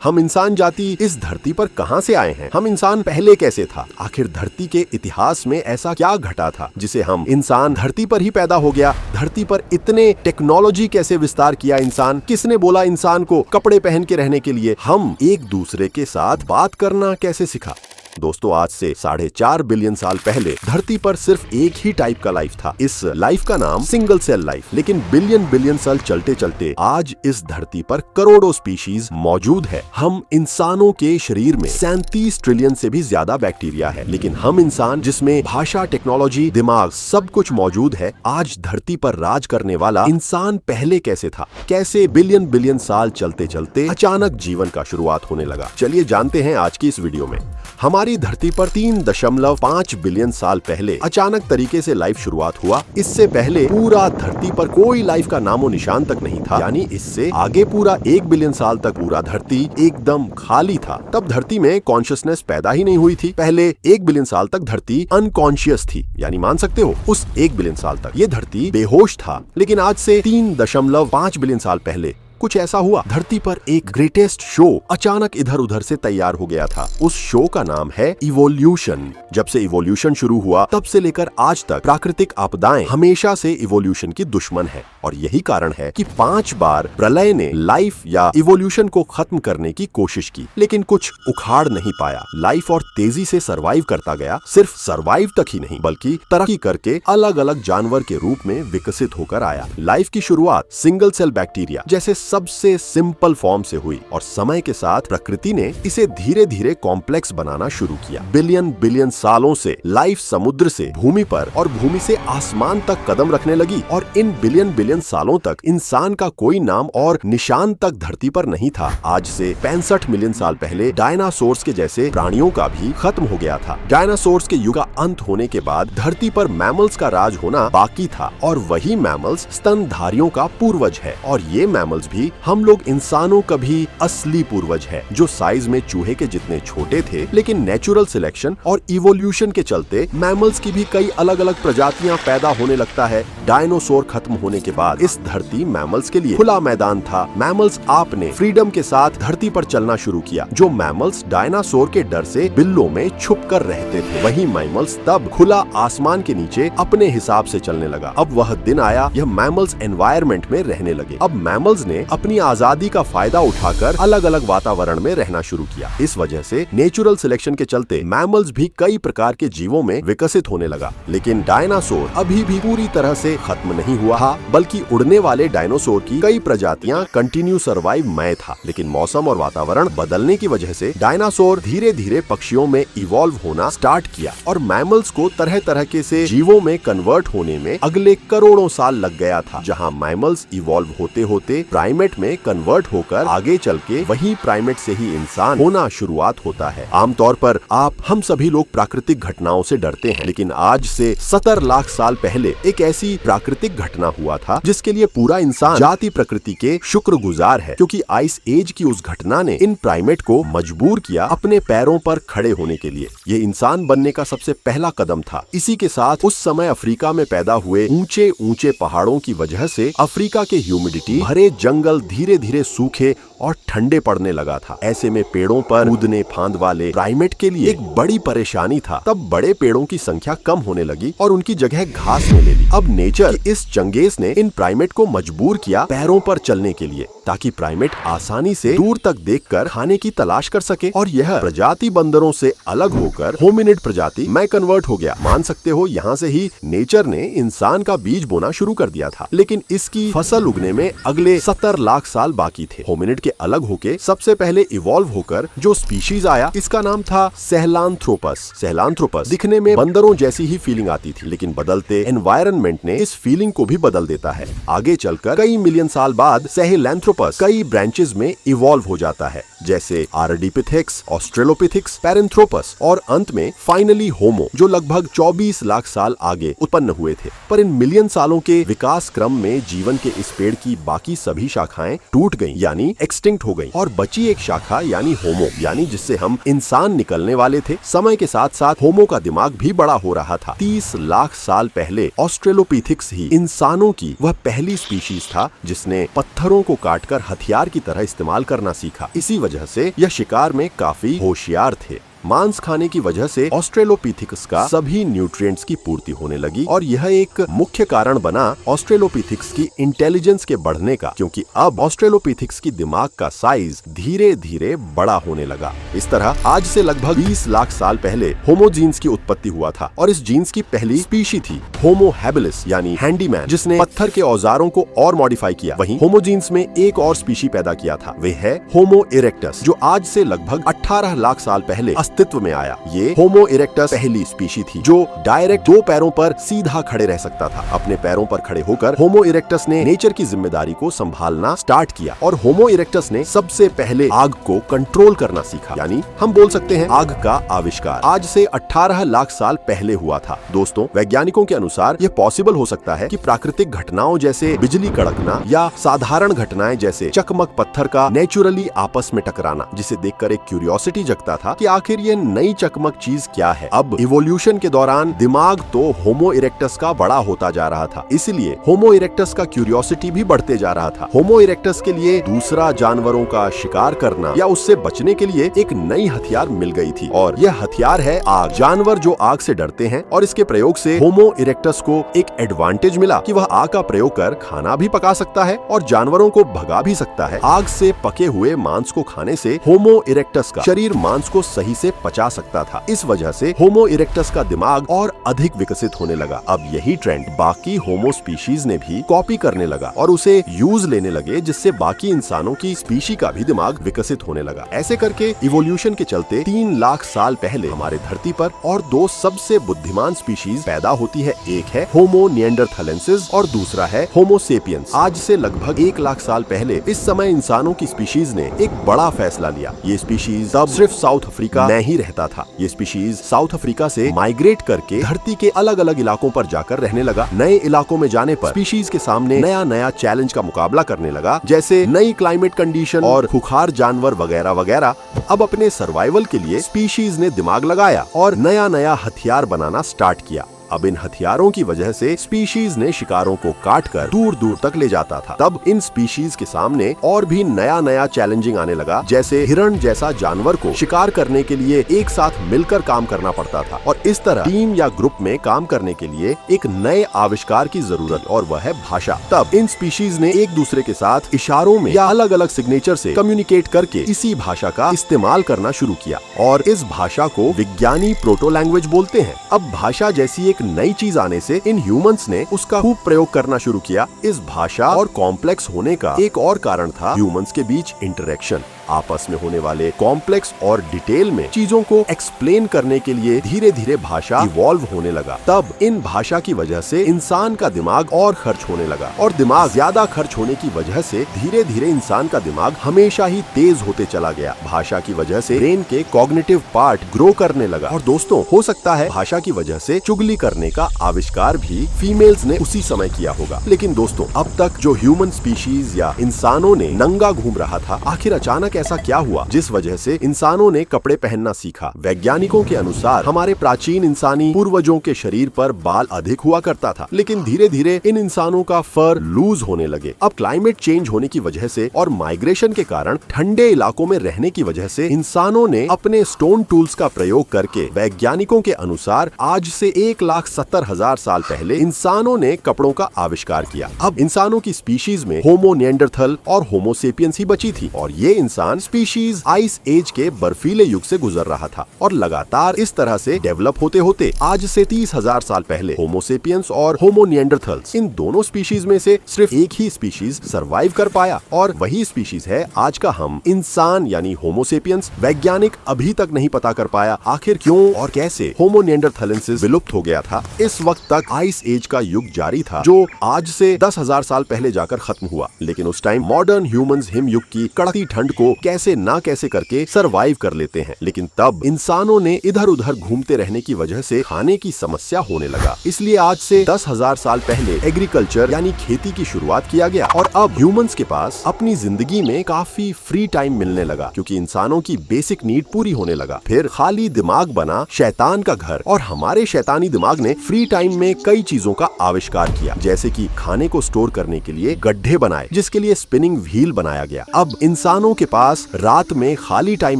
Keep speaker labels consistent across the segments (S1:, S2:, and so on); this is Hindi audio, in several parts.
S1: हम इंसान जाति इस धरती पर कहां से आए हैं? हम इंसान पहले कैसे था? आखिर धरती के इतिहास में ऐसा क्या घटा था जिसे हम इंसान धरती पर ही पैदा हो गया? धरती पर इतने टेक्नोलॉजी कैसे विस्तार किया इंसान? किसने बोला इंसान को कपड़े पहन के रहने के लिए? हम एक दूसरे के साथ बात करना कैसे सीखा? दोस्तों, आज से 4.5 बिलियन साल पहले धरती पर सिर्फ एक ही टाइप का लाइफ था। इस लाइफ का नाम सिंगल सेल लाइफ। लेकिन बिलियन साल चलते चलते आज इस धरती पर करोड़ों स्पीशीज मौजूद है। हम इंसानों के शरीर में 37 ट्रिलियन से भी ज्यादा बैक्टीरिया है। लेकिन हम इंसान, जिसमें भाषा, टेक्नोलॉजी, दिमाग सब कुछ मौजूद है, आज धरती पर राज करने वाला इंसान पहले कैसे था? कैसे बिलियन साल चलते चलते अचानक जीवन का शुरुआत होने लगा? चलिए जानते हैं आज की इस वीडियो में। हमारी धरती पर 3.5 बिलियन साल पहले अचानक तरीके से लाइफ शुरुआत हुआ। इससे पहले पूरा धरती पर कोई लाइफ का नामो निशान तक नहीं था। यानी इससे आगे पूरा 1 बिलियन साल तक पूरा धरती एकदम खाली था। तब धरती में कॉन्शियसनेस पैदा ही नहीं हुई थी। पहले 1 बिलियन साल तक धरती अनकॉन्शियस थी। यानी मान सकते हो उस 1 बिलियन साल तक ये धरती बेहोश था। लेकिन आज से 3.5 बिलियन साल पहले कुछ ऐसा हुआ। धरती पर एक ग्रेटेस्ट शो अचानक इधर उधर से तैयार हो गया था। उस शो का नाम है इवोल्यूशन। जब से इवोल्यूशन शुरू हुआ तब से लेकर आज तक प्राकृतिक आपदाएं हमेशा से इवोल्यूशन की दुश्मन है। और यही कारण है कि 5 बार प्रलय ने लाइफ या इवोल्यूशन को खत्म करने की कोशिश की, लेकिन कुछ उखाड़ नहीं पाया। लाइफ और तेजी से सरवाइव करता गया। सिर्फ सरवाइव तक ही नहीं बल्कि तरक्की करके अलग अलग जानवर के रूप में विकसित होकर आया। लाइफ की शुरुआत सिंगल सेल बैक्टीरिया जैसे सबसे सिंपल फॉर्म से हुई और समय के साथ प्रकृति ने इसे धीरे धीरे कॉम्प्लेक्स बनाना शुरू किया। बिलियन सालों से लाइफ समुद्र से भूमि पर और भूमि से आसमान तक कदम रखने लगी। और इन बिलियन सालों तक इंसान का कोई नाम और निशान तक धरती पर नहीं था। आज से 65 मिलियन साल पहले डायनासोर्स के जैसे प्राणियों का भी खत्म हो गया था। डायनासोर्स के युग का अंत होने के बाद धरती पर मैमल्स का राज होना बाकी था। और वही मैमल्स स्तनधारियों का पूर्वज है। और ये मैमल्स भी हम लोग इंसानों का भी असली पूर्वज है, जो साइज में चूहे के जितने छोटे थे। लेकिन नेचुरल सिलेक्शन और इवोल्यूशन के चलते मैमल्स की भी कई अलग अलग प्रजातियां पैदा होने लगता है। डायनासोर खत्म होने के बाद इस धरती मैमल्स के लिए खुला मैदान था। मैमल्स आपने फ्रीडम के साथ धरती पर चलना शुरू किया। जो मैमल्स डायनासोर के डर से बिल्लों में छुप कर रहते थे, वही मैमल्स तब खुला आसमान के नीचे अपने हिसाब से चलने लगा। अब वह दिन आया, यह मैमल्स एनवायरनमेंट में रहने लगे। अब मैमल्स ने अपनी आजादी का फायदा उठाकर अलग अलग वातावरण में रहना शुरू किया। इस वजह से नेचुरल सिलेक्शन के चलते मैमल्स भी कई प्रकार के जीवों में विकसित होने लगा। लेकिन डायनासोर अभी भी पूरी तरह से खत्म नहीं हुआ, बल्कि उड़ने वाले डायनासोर की कई प्रजातियां कंटिन्यू सर्वाइव में था। लेकिन मौसम और वातावरण बदलने की वजह से डायनासोर धीरे धीरे पक्षियों में इवॉल्व होना स्टार्ट किया। और मैमल्स को तरह तरह के से जीवों में कन्वर्ट होने में अगले करोड़ों साल लग गया था। जहाँ मैमल्स इवॉल्व होते होते प्राइमेट में कन्वर्ट होकर आगे चल के वही प्राइमेट से ही इंसान होना शुरुआत होता है। आमतौर पर हम सभी लोग प्राकृतिक घटनाओं से डरते हैं। लेकिन आज से 70 लाख साल पहले एक ऐसी प्राकृतिक घटना हुआ था जिसके लिए पूरा इंसान जाति प्रकृति के शुक्रगुजार है, क्योंकि आइस एज की उस घटना ने इन प्राइमेट को मजबूर किया अपने पैरों पर खड़े होने के लिए। ये इंसान बनने का सबसे पहला कदम था। इसी के साथ उस समय अफ्रीका में पैदा हुए ऊंचे ऊंचे पहाड़ों की वजह से अफ्रीका के ह्यूमिडिटी भरे जंगल धीरे धीरे सूखे और ठंडे पड़ने लगा था। ऐसे में पेड़ों पर कूदने फांद वाले प्राइमेट के लिए एक बड़ी परेशानी था। तब बड़े पेड़ों की संख्या कम होने लगी और उनकी जगह घास ने ले ली। अब नेचर इस चंगेज ने इन प्राइमेट को मजबूर किया पैरों पर चलने के लिए, ताकि प्राइमेट आसानी से दूर तक देखकर खाने की तलाश कर सके। और यह प्रजाति बंदरों से अलग होकर होमिनिड प्रजाति में कन्वर्ट हो गया। मान सकते हो यहाँ से ही नेचर ने इंसान का बीज बोना शुरू कर दिया था। लेकिन इसकी फसल उगने में अगले 70 लाख साल बाकी थे। होमिनिड के अलग होके सबसे पहले इवॉल्व होकर जो स्पीशीज आया, इसका नाम था सहेलांथ्रोपस। सहेलांथ्रोपस दिखने में बंदरों जैसी ही फीलिंग आती थी, लेकिन बदलते एनवायरनमेंट ने इस फीलिंग को भी बदल देता है। आगे चलकर कई मिलियन साल बाद सहेलांथ्रोपस कई ब्रांचेस में इवॉल्व हो जाता है, जैसे आर्डिपिथेक्स, ऑस्ट्रेलोपिथेक्स, पैरेंथ्रोपस और अंत में फाइनली होमो, जो लगभग 24 लाख साल आगे उत्पन्न हुए थे। पर इन मिलियन सालों के विकास क्रम में जीवन के इस पेड़ की बाकी सभी शाखाएं टूट गईं, यानी एक्सटिंक्ट हो गईं, और बची एक शाखा यानी होमो, यानी जिससे हम इंसान निकलने वाले थे। समय के साथ साथ होमो का दिमाग भी बड़ा हो रहा था। 30 लाख साल पहले ऑस्ट्रेलोपिथेकस ही इंसानों की वह पहली स्पीशीज था जिसने पत्थरों को काटकर हथियार की तरह इस्तेमाल करना सीखा। इसी वजह से यह शिकार में काफी होशियार थे। मांस खाने की वजह से ऑस्ट्रेलोपिथेकस का सभी न्यूट्रिएंट्स की पूर्ति होने लगी और यह एक मुख्य कारण बना ऑस्ट्रेलोपिथेकस की इंटेलिजेंस के बढ़ने का, क्योंकि अब ऑस्ट्रेलोपिथेकस की दिमाग का साइज धीरे धीरे बड़ा होने लगा। इस तरह आज से लगभग 20 लाख साल पहले होमो जीन्स की उत्पत्ति हुआ था और इस जीन्स की पहली स्पीशी थी होमो हैबिलिस यानी हैंडीमैन, जिसने पत्थर के औजारों को और मॉडिफाई किया। वहीं होमो जीन्स में एक और स्पीशी पैदा किया था, वे है होमो इरेक्टस, जो आज से लगभग 18 लाख साल पहले अस्तित्व में आया। ये होमो इरेक्टस पहली स्पीशी थी जो डायरेक्ट 2 पैरों पर सीधा खड़े रह सकता था। अपने पैरों पर खड़े होकर होमो इरेक्टस ने नेचर की जिम्मेदारी को संभालना स्टार्ट किया और होमो इरेक्टस ने सबसे पहले आग को कंट्रोल करना सीखा, यानी हम बोल सकते हैं आग का आविष्कार आज से 18 लाख साल पहले हुआ था। दोस्तों, वैज्ञानिकों के अनुसार यह पॉसिबल हो सकता है कि प्राकृतिक घटनाओं जैसे बिजली कड़कना या साधारण घटनाएं जैसे चकमक पत्थर का नेचुरली आपस में टकराना, जिसे देखकर एक क्यूरियोसिटी जगता था कि आखिर ये नई चकमक चीज क्या है। अब इवोल्यूशन के दौरान दिमाग तो होमो इरेक्टस का बड़ा होता जा रहा था, इसलिए होमो इरेक्टस का क्यूरियोसिटी भी बढ़ते जा रहा था। होमो इरेक्टस के लिए दूसरा जानवरों का शिकार करना या उससे बचने के लिए एक नई हथियार मिल गई थी और यह हथियार है आग। जानवर जो आग से डरते हैं और इसके प्रयोग से होमो इरेक्टस को एक एडवांटेज मिला कि वह आग का प्रयोग कर खाना भी पका सकता है और जानवरों को भगा भी सकता है। आग से पके हुए मांस को खाने से होमो इरेक्टस का शरीर मांस को सही से पचा सकता था। इस वजह से होमो इरेक्टस का दिमाग और अधिक विकसित होने लगा। अब यही ट्रेंड बाकी होमो स्पीशीज ने भी कॉपी करने लगा और उसे यूज लेने लगे, जिससे बाकी इंसानों की स्पीशी का भी दिमाग विकसित होने लगा। ऐसे करके इवोल्यूशन के चलते 3 लाख साल पहले हमारे धरती पर और 2 सबसे बुद्धिमान स्पीशीज पैदा होती है। एक है होमो निएंडरथालेंसिस और दूसरा है होमो सेपियंस। आज से लगभग 1 लाख साल पहले इस समय इंसानों की स्पीशीज ने एक बड़ा फैसला लिया। ये स्पीशीज तब सिर्फ साउथ अफ्रीका में ही रहता था। ये स्पीशीज साउथ अफ्रीका से माइग्रेट करके धरती के अलग अलग इलाकों पर जाकर रहने लगा। नए इलाकों में जाने पर स्पीशीज के सामने नया नया चैलेंज का मुकाबला करने लगा, जैसे नई क्लाइमेट कंडीशन और खुखार जानवर वगैरह वगैरह। अब अपने सर्वाइवल के लिए स्पीशीज ने दिमाग लगाया और नया नया हथियार बनाना स्टार्ट किया। अब इन हथियारों की वजह से स्पीशीज ने शिकारों को काटकर दूर दूर तक ले जाता था। तब इन स्पीशीज के सामने और भी नया नया चैलेंजिंग आने लगा, जैसे हिरण जैसा जानवर को शिकार करने के लिए एक साथ मिलकर काम करना पड़ता था और इस तरह टीम या ग्रुप में काम करने के लिए एक नए आविष्कार की जरूरत, और वह है भाषा। तब इन स्पीशीज ने एक दूसरे के साथ इशारों में या अलग अलग सिग्नेचर से कम्युनिकेट करके इसी भाषा का इस्तेमाल करना शुरू किया और इस भाषा को विज्ञानी प्रोटो लैंग्वेज बोलते हैं। अब भाषा जैसी एक नई चीज आने से इन ह्यूमंस ने उसका खूब प्रयोग करना शुरू किया। इस भाषा और कॉम्प्लेक्स होने का एक और कारण था ह्यूमंस के बीच इंटरेक्शन। आपस में होने वाले कॉम्प्लेक्स और डिटेल में चीजों को एक्सप्लेन करने के लिए धीरे धीरे भाषा इवॉल्व होने लगा। तब इन भाषा की वजह से इंसान का दिमाग और खर्च होने लगा और दिमाग ज्यादा खर्च होने की वजह से धीरे धीरे इंसान का दिमाग हमेशा ही तेज होते चला गया। भाषा की वजह से ब्रेन के कॉग्निटिव पार्ट ग्रो करने लगा और दोस्तों, हो सकता है भाषा की वजह से चुगली करने का आविष्कार भी फीमेल्स ने उसी समय किया होगा। लेकिन दोस्तों, अब तक जो ह्यूमन स्पीशीज या इंसानों ने नंगा घूम रहा था, आखिर अचानक ऐसा क्या हुआ जिस वजह से इंसानों ने कपड़े पहनना सीखा? वैज्ञानिकों के अनुसार हमारे प्राचीन इंसानी पूर्वजों के शरीर पर बाल अधिक हुआ करता था, लेकिन धीरे धीरे इन इंसानों का फर लूज होने लगे। अब क्लाइमेट चेंज होने की वजह से और माइग्रेशन के कारण ठंडे इलाकों में रहने की वजह से इंसानों ने अपने स्टोन टूल्स का प्रयोग करके, वैज्ञानिकों के अनुसार आज से 1,70,000 साल पहले इंसानों ने कपड़ों का आविष्कार किया। अब इंसानों की स्पीशीज में होमो निएंडरथल और होमो सेपियंस ही बची थी और ये इंसान स्पीशीज आइस एज के बर्फीले युग से गुजर रहा था और लगातार इस तरह से डेवलप होते होते आज से 30,000 साल पहले होमो सेपियंस और होमो निएंडरथल्स, इन दोनों स्पीशीज में से सिर्फ एक ही स्पीशीज सरवाइव कर पाया और वही स्पीशीज है आज का हम इंसान यानी होमो सेपियंस। वैज्ञानिक अभी तक नहीं पता कर पाया आखिर क्यों और कैसे होमो निएंडरथलेंसिस विलुप्त हो गया था। इस वक्त तक आइस एज का युग जारी था जो आज से 10,000 साल पहले जाकर खत्म हुआ, लेकिन उस टाइम मॉडर्न ह्यूमंस हिम युग की कड़कती ठंड को तो कैसे ना कैसे करके सरवाइव कर लेते हैं। लेकिन तब इंसानों ने इधर उधर घूमते रहने की वजह से खाने की समस्या होने लगा। इसलिए आज से 10,000 साल पहले एग्रीकल्चर यानी खेती की शुरुआत किया गया और अब ह्यूमंस के पास अपनी जिंदगी में काफी फ्री टाइम मिलने लगा, क्योंकि इंसानों की बेसिक नीड पूरी होने लगा। फिर खाली दिमाग बना शैतान का घर और हमारे शैतानी दिमाग ने फ्री टाइम में कई चीजों का आविष्कार किया, जैसे कि खाने को स्टोर करने के लिए गड्ढे बनाए, जिसके लिए स्पिनिंग व्हील बनाया गया। अब इंसानों के पास रात में खाली टाइम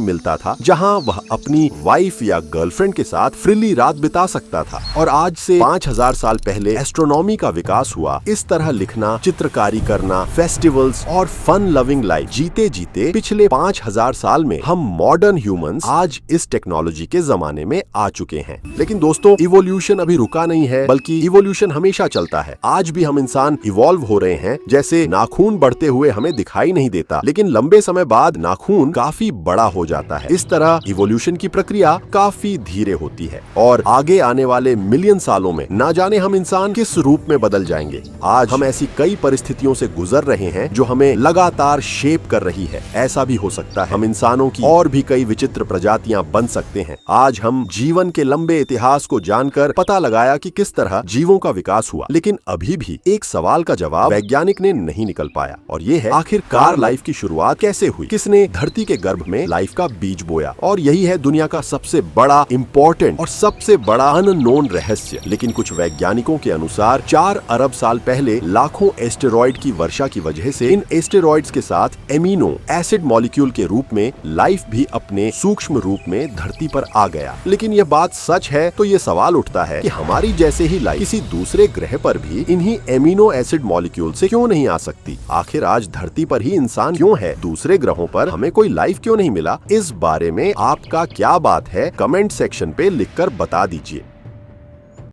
S1: मिलता था, जहां वह अपनी वाइफ या गर्लफ्रेंड के साथ फ्रीली रात बिता सकता था। और आज से 5,000 साल पहले एस्ट्रोनॉमी का विकास हुआ। इस तरह लिखना, चित्रकारी करना, फेस्टिवल्स और फन लविंग लाइफ जीते जीते पिछले 5,000 साल में हम मॉडर्न ह्यूमंस आज इस टेक्नोलॉजी के जमाने में आ चुके हैं। लेकिन दोस्तों, इवोल्यूशन अभी रुका नहीं है, बल्कि इवोल्यूशन हमेशा चलता है। आज भी हम इंसान इवॉल्व हो रहे हैं। जैसे नाखून बढ़ते हुए हमें दिखाई नहीं देता, लेकिन लंबे समय बाद नाखून काफी बड़ा हो जाता है। इस तरह इवोल्यूशन की प्रक्रिया काफी धीरे होती है और आगे आने वाले मिलियन सालों में ना जाने हम इंसान किस रूप में बदल जाएंगे। आज हम ऐसी कई परिस्थितियों से गुजर रहे हैं जो हमें लगातार शेप कर रही है। ऐसा भी हो सकता है हम इंसानों की और भी कई विचित्र प्रजातियां बन सकते हैं। आज हम जीवन के लंबे इतिहास को जानकर पता लगाया कि किस तरह जीवों का विकास हुआ, लेकिन अभी भी एक सवाल का जवाब वैज्ञानिक ने नहीं निकल पाया, और ये है आखिरकार लाइफ की शुरुआत कैसे हुई, किसने धरती के गर्भ में लाइफ का बीज बोया। और यही है दुनिया का सबसे बड़ा इम्पोर्टेंट और सबसे बड़ा अननोन रहस्य। लेकिन कुछ वैज्ञानिकों के अनुसार 4 अरब साल पहले लाखों एस्टेरॉइड की वर्षा की वजह से इन एस्टेरॉइड्स के साथ एमिनो एसिड मॉलिक्यूल के रूप में लाइफ भी अपने सूक्ष्म रूप में धरती पर आ गया। लेकिन यह बात सच है तो ये सवाल उठता है कि हमारी जैसे ही लाइफ किसी दूसरे ग्रह पर भी इन्हीं एमिनो एसिड मॉलिक्यूल से क्यों नहीं आ सकती। आखिर आज धरती पर ही इंसान क्यों है, दूसरे ग्रहों पर हमें कोई लाइफ क्यों नहीं मिला। इस बारे में आपका क्या बात है, कमेंट सेक्शन पे लिखकर बता दीजिए।